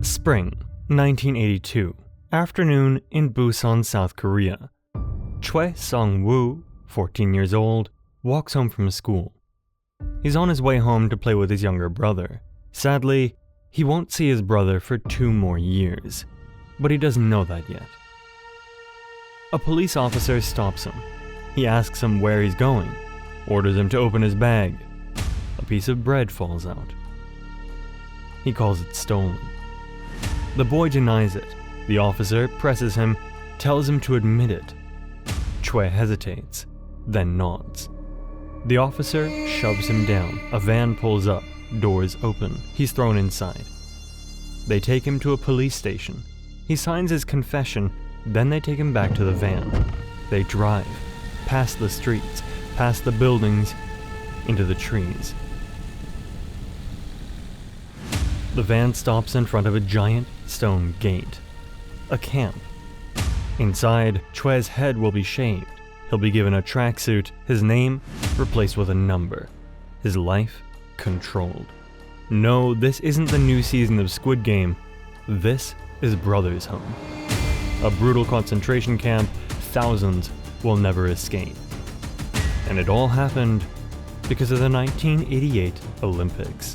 Spring, 1982. Afternoon in Busan, South Korea. Choi Seung-woo, 14 years old, walks home from school. He's on his way home to play with his younger brother. Sadly, he won't see his brother for 2 more years, but he doesn't know that yet. A police officer stops him. He asks him where he's going, orders him to open his bag. A piece of bread falls out. He calls it stolen. The boy denies it. The officer presses him, tells him to admit it. Choi hesitates, then nods. The officer shoves him down. A van pulls up, doors open. He's thrown inside. They take him to a police station. He signs his confession, then they take him back to the van. They drive, past the streets, past the buildings, into the trees. The van stops in front of a giant stone gate. A camp. Inside, Choi's head will be shaved. He'll be given a tracksuit, his name replaced with a number. His life controlled. No, this isn't the new season of Squid Game. This is Brothers' Home. A brutal concentration camp thousands will never escape. And it all happened because of the 1988 Olympics.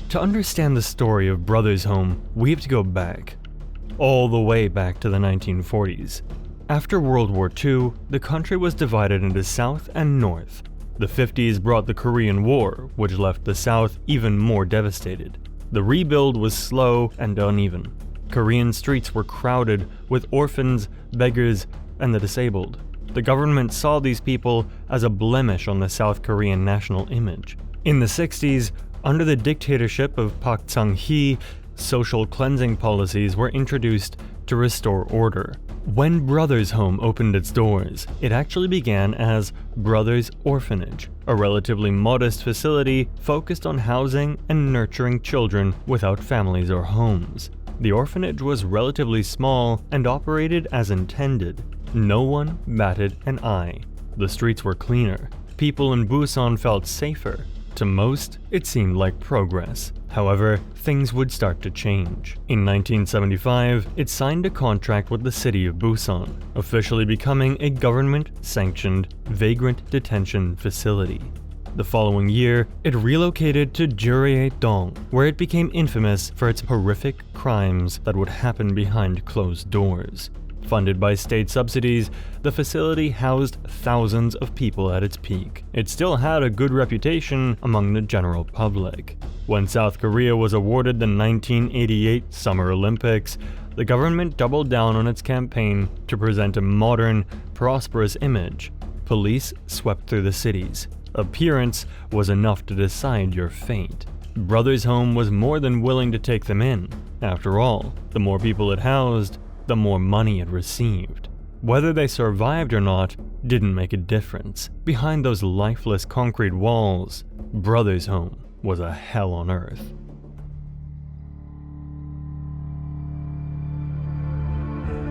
To understand the story of Brothers' Home, we have to go back, all the way back to the 1940s. After World War II, the country was divided into South and North. The 50s brought the Korean War, which left the South even more devastated. The rebuild was slow and uneven. Korean streets were crowded with orphans, beggars, and the disabled. The government saw these people as a blemish on the South Korean national image. In the 60s, under the dictatorship of Park Chung-hee, social cleansing policies were introduced to restore order. When Brothers' Home opened its doors, it actually began as Brothers' Orphanage, a relatively modest facility focused on housing and nurturing children without families or homes. The orphanage was relatively small and operated as intended. No one batted an eye. The streets were cleaner. People in Busan felt safer. To most, it seemed like progress. However, things would start to change. In 1975, it signed a contract with the city of Busan, officially becoming a government-sanctioned vagrant detention facility. The following year, it relocated to Jurye-dong, where it became infamous for its horrific crimes that would happen behind closed doors. Funded by state subsidies, the facility housed thousands of people at its peak. It still had a good reputation among the general public. When South Korea was awarded the 1988 Summer Olympics, the government doubled down on its campaign to present a modern, prosperous image. Police swept through the cities. Appearance was enough to decide your fate. Brothers' Home was more than willing to take them in. After all, the more people it housed, the more money it received. Whether they survived or not didn't make a difference. Behind those lifeless concrete walls, Brothers' Home was a hell on earth.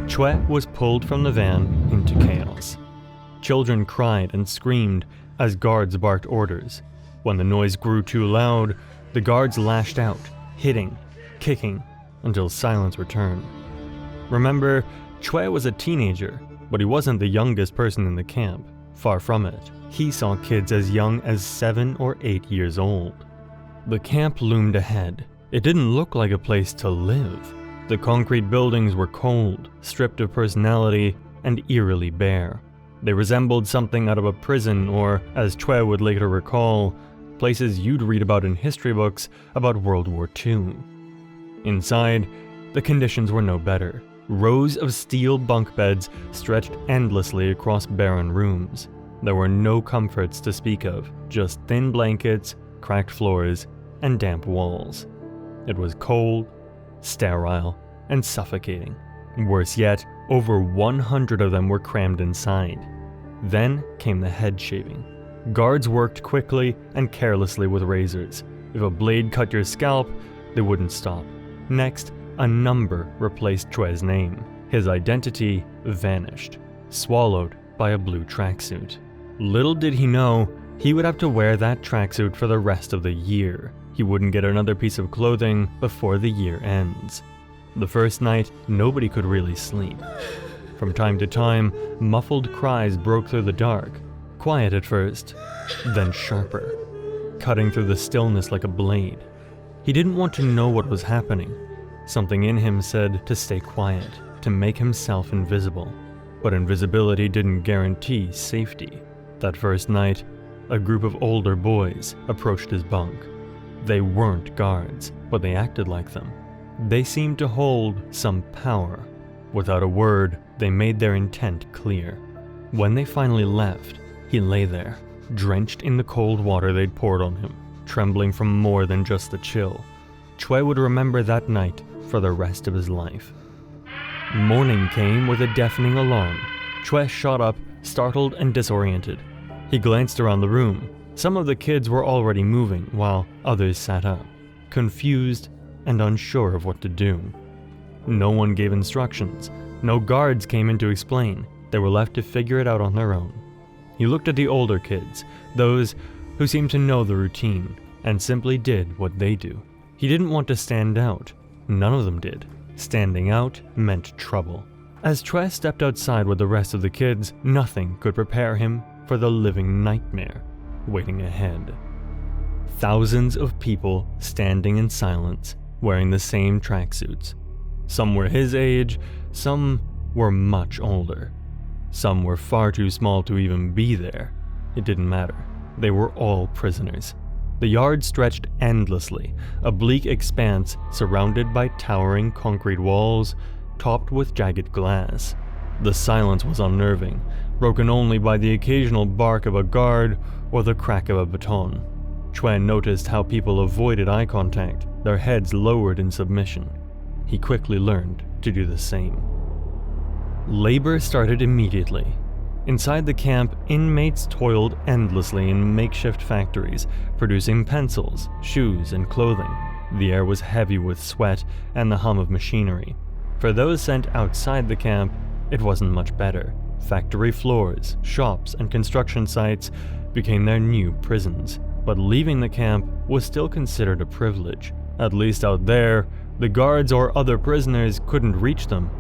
Choi was pulled from the van into chaos. Children cried and screamed as guards barked orders. When the noise grew too loud, the guards lashed out, hitting, kicking, until silence returned. Remember, Choi was a teenager, but he wasn't the youngest person in the camp. Far from it. He saw kids as young as 7 or 8 years old. The camp loomed ahead. It didn't look like a place to live. The concrete buildings were cold, stripped of personality, and eerily bare. They resembled something out of a prison or, as Choi would later recall, places you'd read about in history books about World War II. Inside, the conditions were no better. Rows of steel bunk beds stretched endlessly across barren rooms. There were no comforts to speak of, just thin blankets, cracked floors, and damp walls. It was cold, sterile, and suffocating. Worse yet, over 100 of them were crammed inside. Then came the head shaving. Guards worked quickly and carelessly with razors. If a blade cut your scalp, they wouldn't stop. Next, a number replaced Choi's name. His identity vanished, swallowed by a blue tracksuit. Little did he know, he would have to wear that tracksuit for the rest of the year. He wouldn't get another piece of clothing before the year ends. The first night, nobody could really sleep. From time to time, muffled cries broke through the dark, quiet at first, then sharper, cutting through the stillness like a blade. He didn't want to know what was happening. Something in him said to stay quiet, to make himself invisible. But invisibility didn't guarantee safety. That first night, a group of older boys approached his bunk. They weren't guards, but they acted like them. They seemed to hold some power. Without a word, they made their intent clear. When they finally left, he lay there, drenched in the cold water they'd poured on him, trembling from more than just the chill. Choi would remember that night for the rest of his life. Morning came with a deafening alarm. Choi shot up, startled and disoriented. He glanced around the room. Some of the kids were already moving, while others sat up, confused and unsure of what to do. No one gave instructions. No guards came in to explain. They were left to figure it out on their own. He looked at the older kids, those who seemed to know the routine, and simply did what they do. He didn't want to stand out. None of them did. Standing out meant trouble. As Choi stepped outside with the rest of the kids, nothing could prepare him for the living nightmare waiting ahead. Thousands of people standing in silence, wearing the same tracksuits. Some were his age, some were much older. Some were far too small to even be there. It didn't matter. They were all prisoners. The yard stretched endlessly, a bleak expanse surrounded by towering concrete walls, topped with jagged glass. The silence was unnerving, broken only by the occasional bark of a guard or the crack of a baton. Choi noticed how people avoided eye contact, their heads lowered in submission. He quickly learned to do the same. Labor started immediately. Inside the camp, inmates toiled endlessly in makeshift factories, producing pencils, shoes, and clothing. The air was heavy with sweat and the hum of machinery. For those sent outside the camp, it wasn't much better. Factory floors, shops, and construction sites became their new prisons. But leaving the camp was still considered a privilege. At least out there, the guards or other prisoners couldn't reach them,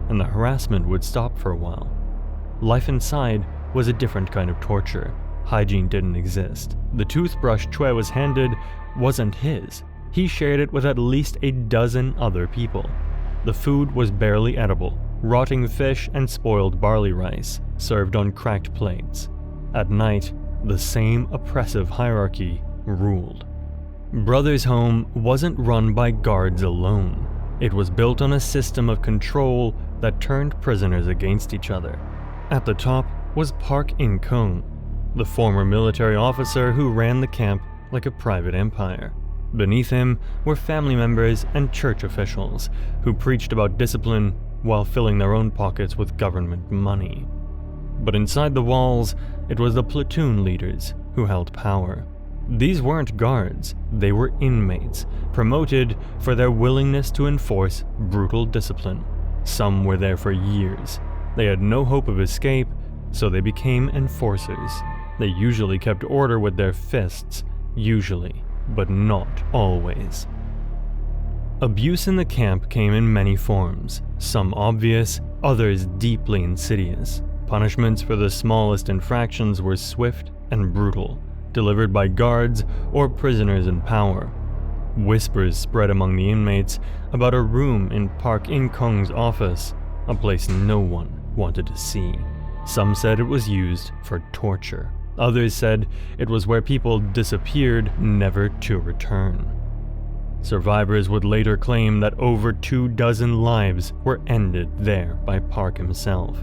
and the harassment would stop for a while. Life inside was a different kind of torture. Hygiene didn't exist. The toothbrush Choi was handed wasn't his. He shared it with at least a dozen other people. The food was barely edible, rotting fish and spoiled barley rice, served on cracked plates. At night, the same oppressive hierarchy ruled. Brothers' Home wasn't run by guards alone. It was built on a system of control that turned prisoners against each other. At the top was Park In-kung, the former military officer who ran the camp like a private empire. Beneath him were family members and church officials who preached about discipline while filling their own pockets with government money. But inside the walls, it was the platoon leaders who held power. These weren't guards, they were inmates, promoted for their willingness to enforce brutal discipline. Some were there for years. They had no hope of escape, so they became enforcers. They usually kept order with their fists, usually, but not always. Abuse in the camp came in many forms, some obvious, others deeply insidious. Punishments for the smallest infractions were swift and brutal, delivered by guards or prisoners in power. Whispers spread among the inmates about a room in Park In-kung's office, a place no one wanted to see. Some said it was used for torture. Others said it was where people disappeared, never to return. Survivors would later claim that over 24 lives were ended there by Park himself.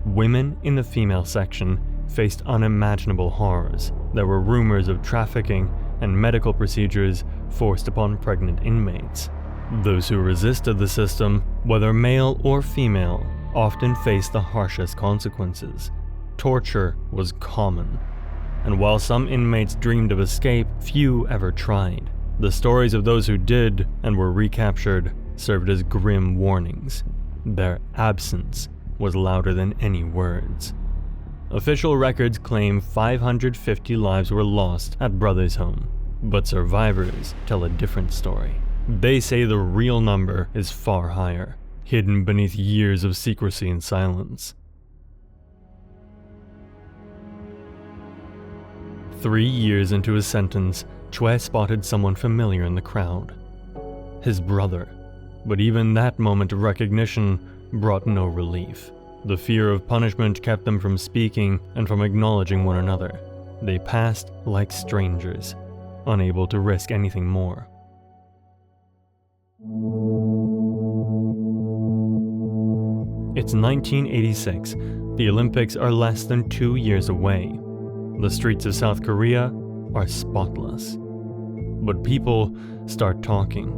Women in the female section faced unimaginable horrors. There were rumors of trafficking and medical procedures forced upon pregnant inmates. Those who resisted the system, whether male or female, often faced the harshest consequences. Torture was common, and while some inmates dreamed of escape, few ever tried. The stories of those who did and were recaptured served as grim warnings. Their absence was louder than any words. Official records claim 550 lives were lost at Brothers' Home, but survivors tell a different story. They say the real number is far higher, hidden beneath years of secrecy and silence. 3 years into his sentence, Choi spotted someone familiar in the crowd. His brother. But even that moment of recognition brought no relief. The fear of punishment kept them from speaking and from acknowledging one another. They passed like strangers, unable to risk anything more. It's 1986. The Olympics are less than 2 years away. The streets of South Korea are spotless. But people start talking.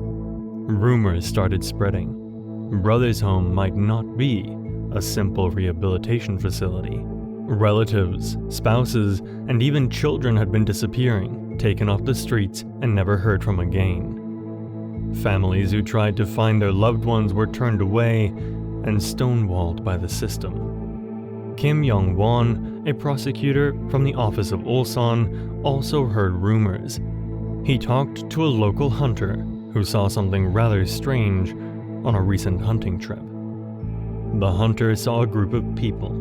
Rumors started spreading. Brothers' Home might not be a simple rehabilitation facility. Relatives, spouses, and even children had been disappearing, taken off the streets, and never heard from again. Families who tried to find their loved ones were turned away and stonewalled by the system. Kim Young-won, a prosecutor from the office of Ulsan, also heard rumors. He talked to a local hunter who saw something rather strange on a recent hunting trip. The hunter saw a group of people,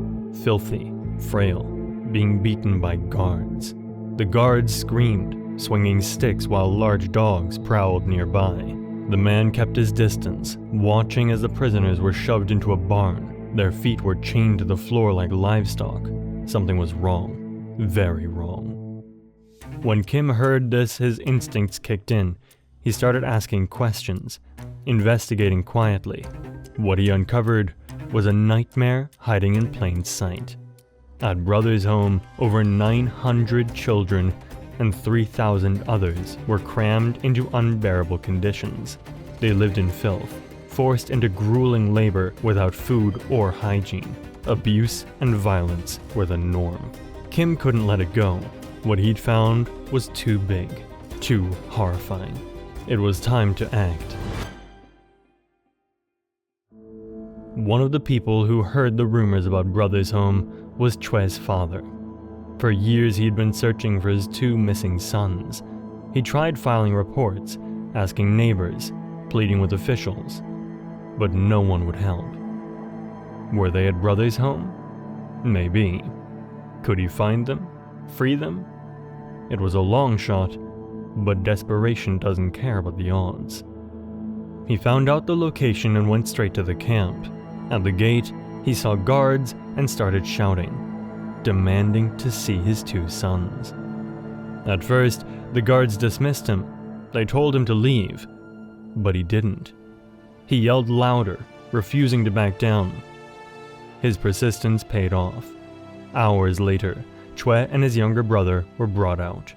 filthy, frail, being beaten by guards. The guards screamed, swinging sticks while large dogs prowled nearby. The man kept his distance, watching as the prisoners were shoved into a barn. Their feet were chained to the floor like livestock. Something was wrong, very wrong. When Kim heard this, his instincts kicked in. He started asking questions, investigating quietly. What he uncovered was a nightmare hiding in plain sight. At Brothers' Home, over 900 children and 3,000 others were crammed into unbearable conditions. They lived in filth, forced into grueling labor without food or hygiene. Abuse and violence were the norm. Kim couldn't let it go. What he'd found was too big, too horrifying. It was time to act. One of the people who heard the rumors about Brothers' Home was Choi's father. For years he'd been searching for his 2 missing sons. He tried filing reports, asking neighbors, pleading with officials, but no one would help. Were they at Brothers' Home? Maybe. Could he find them? Free them? It was a long shot, but desperation doesn't care about the odds. He found out the location and went straight to the camp. At the gate, he saw guards and started shouting, demanding to see his 2 sons. At first, the guards dismissed him. They told him to leave, but he didn't. He yelled louder, refusing to back down. His persistence paid off. Hours later, Choi and his younger brother were brought out.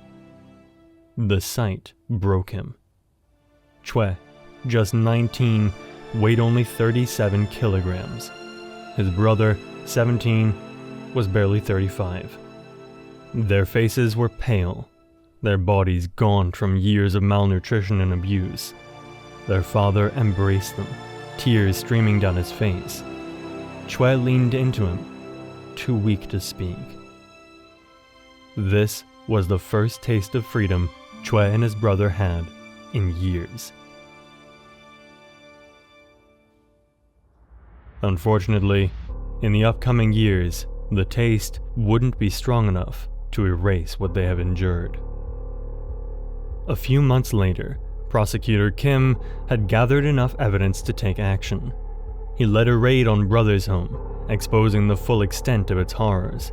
The sight broke him. Choi, just 19, weighed only 37 kilograms. His brother, 17, was barely 35. Their faces were pale, their bodies gaunt from years of malnutrition and abuse. Their father embraced them, tears streaming down his face. Choi leaned into him, too weak to speak. This was the first taste of freedom Choi and his brother had in years. Unfortunately, in the upcoming years, the taste wouldn't be strong enough to erase what they have endured. A few months later, prosecutor Kim had gathered enough evidence to take action. He led a raid on Brothers' Home, exposing the full extent of its horrors.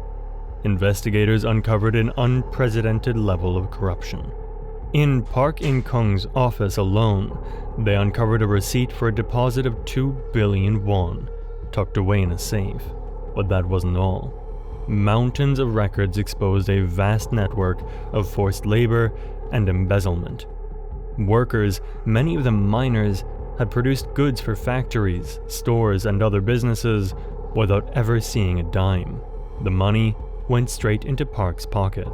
Investigators uncovered an unprecedented level of corruption. In Park In-kung's office alone, they uncovered a receipt for a deposit of 2 billion won, tucked away in a safe. But that wasn't all. Mountains of records exposed a vast network of forced labor and embezzlement. Workers, many of them minors, had produced goods for factories, stores, and other businesses without ever seeing a dime. The money went straight into Park's pocket.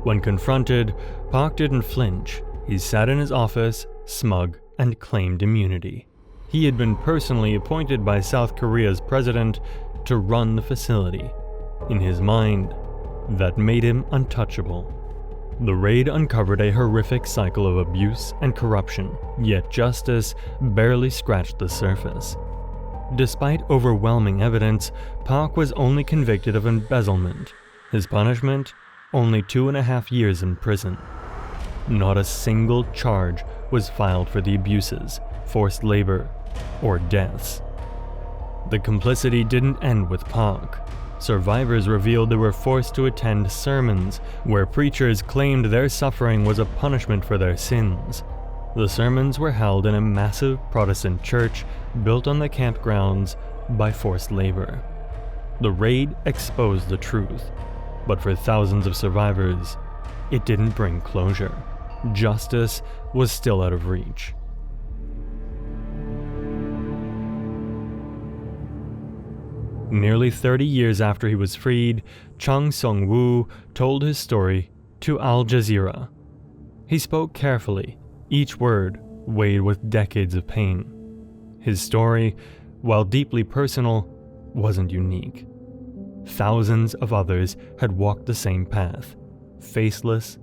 When confronted, Park didn't flinch. He sat in his office, smug, and claimed immunity. He had been personally appointed by South Korea's president to run the facility. In his mind, that made him untouchable. The raid uncovered a horrific cycle of abuse and corruption, yet justice barely scratched the surface. Despite overwhelming evidence, Park was only convicted of embezzlement. His punishment? Only 2.5 years in prison. Not a single charge was filed for the abuses, forced labor, or deaths. The complicity didn't end with Park. Survivors revealed they were forced to attend sermons where preachers claimed their suffering was a punishment for their sins. The sermons were held in a massive Protestant church built on the campgrounds by forced labor. The raid exposed the truth, but for thousands of survivors, it didn't bring closure. Justice was still out of reach. Nearly 30 years after he was freed, Choi Seung-woo told his story to Al Jazeera. He spoke carefully, each word weighed with decades of pain. His story, while deeply personal, wasn't unique. Thousands of others had walked the same path, faceless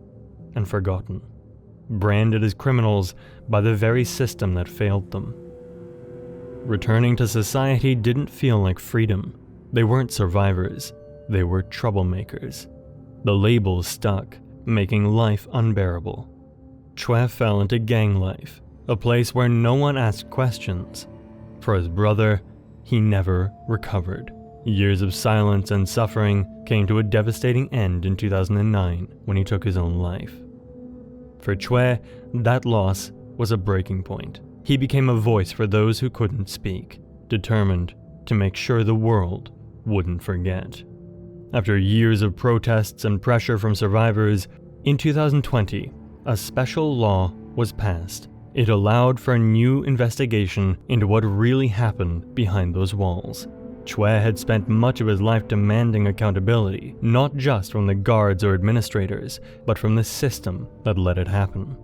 and forgotten, branded as criminals by the very system that failed them. Returning to society didn't feel like freedom. They weren't survivors, they were troublemakers. The labels stuck, making life unbearable. Choi fell into gang life, a place where no one asked questions. For his brother, he never recovered. Years of silence and suffering came to a devastating end in 2009 when he took his own life. For Choi, that loss was a breaking point. He became a voice for those who couldn't speak, determined to make sure the world wouldn't forget. After years of protests and pressure from survivors, in 2020, a special law was passed. It allowed for a new investigation into what really happened behind those walls. Choi had spent much of his life demanding accountability, not just from the guards or administrators, but from the system that let it happen.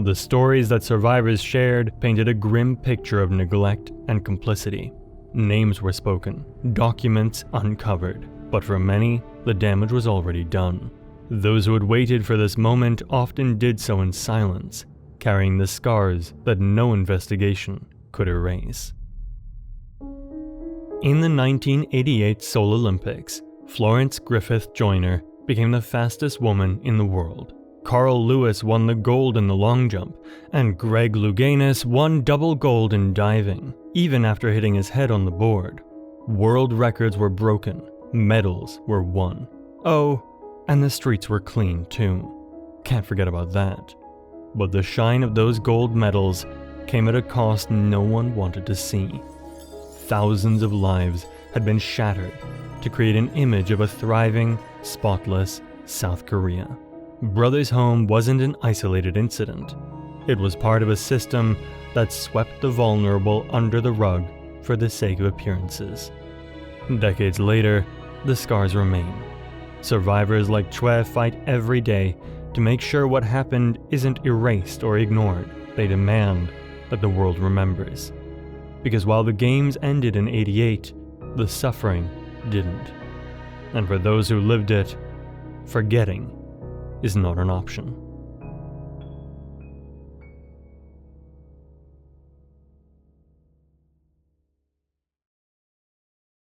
The stories that survivors shared painted a grim picture of neglect and complicity. Names were spoken, documents uncovered, but for many, the damage was already done. Those who had waited for this moment often did so in silence, carrying the scars that no investigation could erase. In the 1988 Seoul Olympics, Florence Griffith Joyner became the fastest woman in the world. Carl Lewis won the gold in the long jump, and Greg Louganis won double gold in diving, even after hitting his head on the board. World records were broken, medals were won. Oh, and the streets were clean too. Can't forget about that. But the shine of those gold medals came at a cost no one wanted to see. Thousands of lives had been shattered to create an image of a thriving, spotless South Korea. Brothers' Home wasn't an isolated incident. It was part of a system that swept the vulnerable under the rug for the sake of appearances. Decades later, the scars remain. Survivors like Choi fight every day to make sure what happened isn't erased or ignored. They demand that the world remembers. Because while the games ended in '88, the suffering didn't. And for those who lived it, forgetting is not an option.